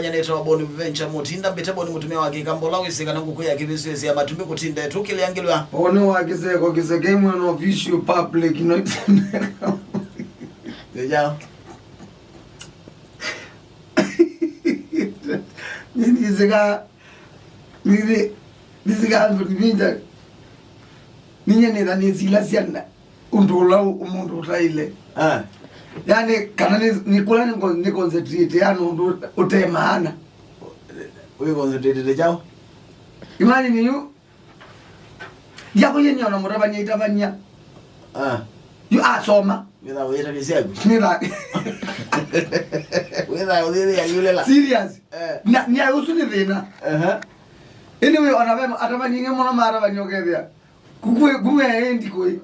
Nyanetwa boni venture mutinda bete boni mutumia wake kambola wisika nangukuya kibiswezi ya matumbi kutinda tukiliangilwa one wakiseko kiseke mwe official public not Deja nizika vinja ninyenera nizila siana undola umuntu utaile yani kana nikula ni concentrate yani undu utemana we concentrate jao imani niyo yako yenya na muraba ni itabanya you asoma witha weta nisego nira witha udiri ya yulela serious ni ayusu ni thina anyway ona atabanya ngemo mara banyogethia kuwe endi koi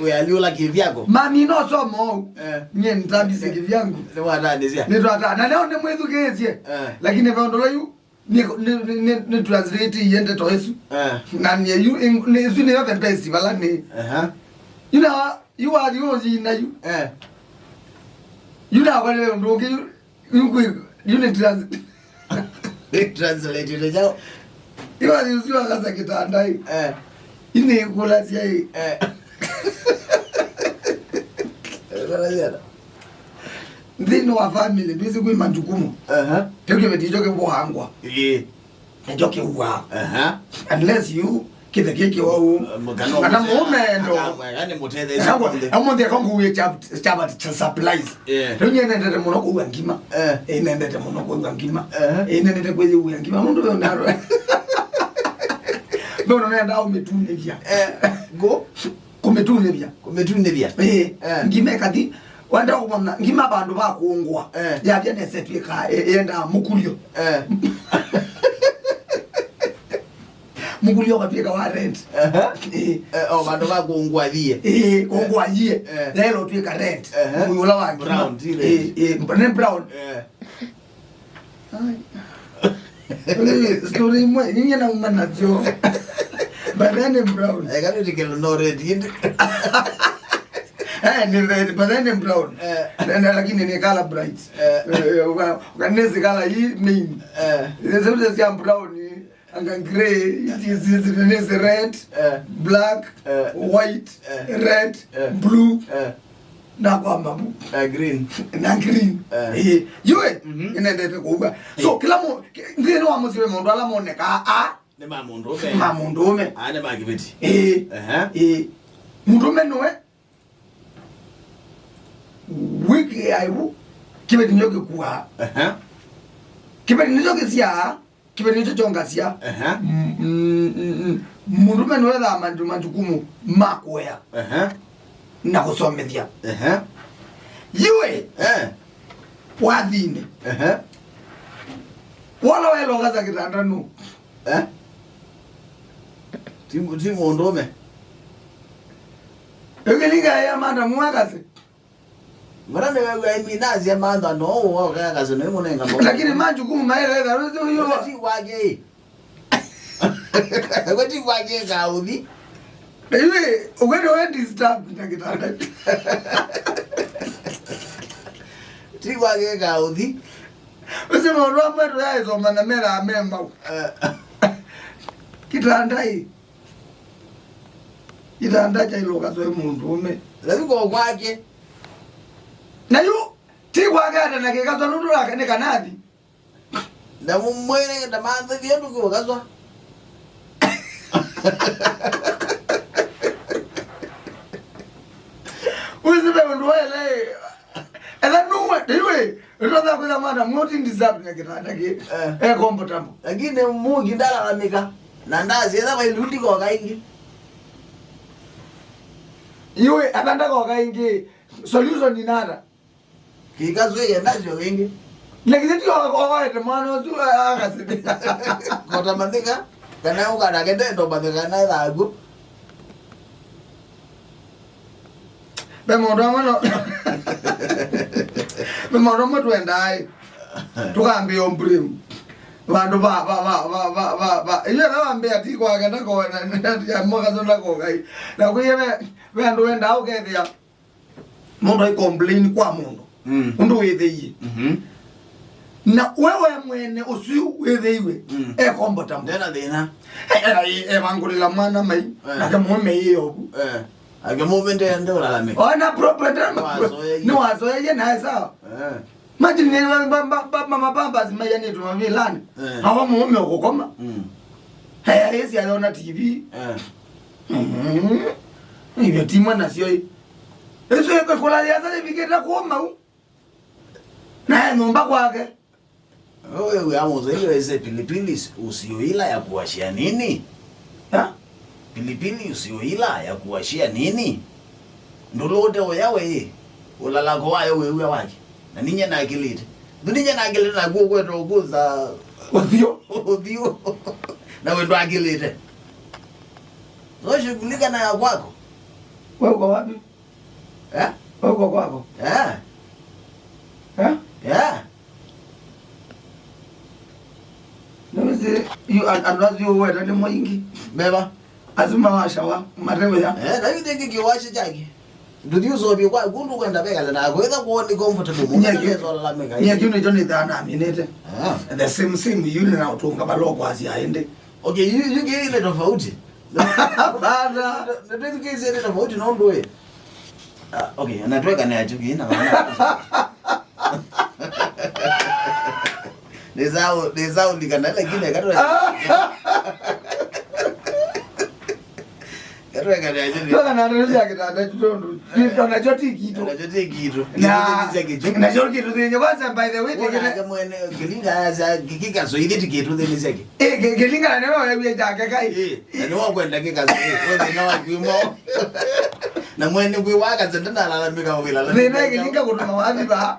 we aliola kivyako mami no somo nye ntabise kivyangu ni watandizia ni twata na leo ndemwezu kezie lakini vaondola yu ni translate yende to Yesu na ni you Yesu ni the best balani you know you are the only na you you know what we ndo you need translate ile jao you are Yesu akaza kitanda ine kula sia ndino wa family bizi ku manjukumu teke betijoke bohangwa njoke uwa unless you keke wao ana momento yani muteze amonde kangu uye chaba supplies tonye nendete muno ku ngima nendete muno ku ngima nendete kwezi uya ngima mundu ndaro Bono nenda umetune bia go kumetune bia ngime kati wanda kubona ngima abantu bakungwa yabya nesetweka yenda mukulyo mukulyo kapika wa rent abantu bakungwa liye kungwa liye lelo tweka rent muyola wa brown brown story mwe nyinyi na umanazo banane brown got to get no red ni red banane brown na lakini ni color bright ukanezi color hii main zote za brown anga gray it is red black white red blue na kwa mabu green na green yue inaendete kuuga so kila mo ngeno wa musiwe mundu ala moneka ne mamundume ane magibeti mundume noe wiki aibu kibeti nyoke kuwa kibeti nyoke sia kibeti nyoke chonga sia mundume noe da manjukumu makoya na kusomethia yue wathine wala welo gaza kitanda no timu ndome egelinga ya manda mwakaze marande wewe minazi ya manda no wa kaze no munenga lakini manjukumu maele da rozo yo ti wage kwati wage gaudi ewe ugendo wendi disturb na kitanda ti wage gaudi usema ndo mwetu yazo manamera amemba kitanda cha ilo kazo mundume lazima kwake na yu ti kwagata na kikazo nundura kane kanadi na mumwele na manza vyetu kwa kazo usibe ndo wele ela nuwe diwe ndo kwa mara moti ndisabu na kitanda ki comfortable lakini mugi ndala lamika na ndazi eza bailudi kwa kaingi iwe atanda kwa kaingi solution ni nada kikazo yeye ndazi wengi lakini kwa ete mwana zu akasidi kota mandika kana ukana kende ndo mandika na lagu Bemondo twendai tukambi ombrim vandu va ile vambia ti kwa kenda ko ya moga zonda ko kai na kuyeme vandu wenda ukethia mundu I complain kwa mundu undu withi na wewe mwene usiu wetheiwe comfortable ndena thina mangulila mwana mai akamume hiyo akamume ndio la mimi ona property ni wazo yeye na sawa imagine ni mama zimayani tumavilani hawa mume ukokoma yesi anaona TV hivyo timu na sio eso yako kola ya sasa viketa kuoma na nyumba kwake wewe amozo ile hizo pilipili usioila ya kuwashia nini pilipili usioila ya kuwashia nini ndolote oyawe ulala kwa wewe wake na ninye na akilite ninye na akilite na kwetu kuza odio na wewe akilite sio shughulika na kwako wewe uko wapi wewe uko kwako Nameze you another you word and moingi beba azuma washawa marewe ya na yide kiwashi chake ndio so bi kwa gundu kwenda bega na kwenda kuona comfortable munyezo la mega yeye you don't dana minete the same you na utunga baloko asiaende okay you get ile tofauti bana ndio kesi ile tofauti na ndo wewe okay anatweka na achuki ina maana Nezao likana lakini Katwa kana aje. Toka na ndio yake na tutondo. Ndio joti kitu. Na joti kitu. Na joti kitu ndio kwanza by the way tekele mwene gelinga za kikika so ile tikitu ndio zake. Gelinga na wewe jake kai. Na wao kwenda kika so wewe na wakwimo. Na mwene kwi waka zendana lalamika wila. Ndio gelinga kutuma wapi ba.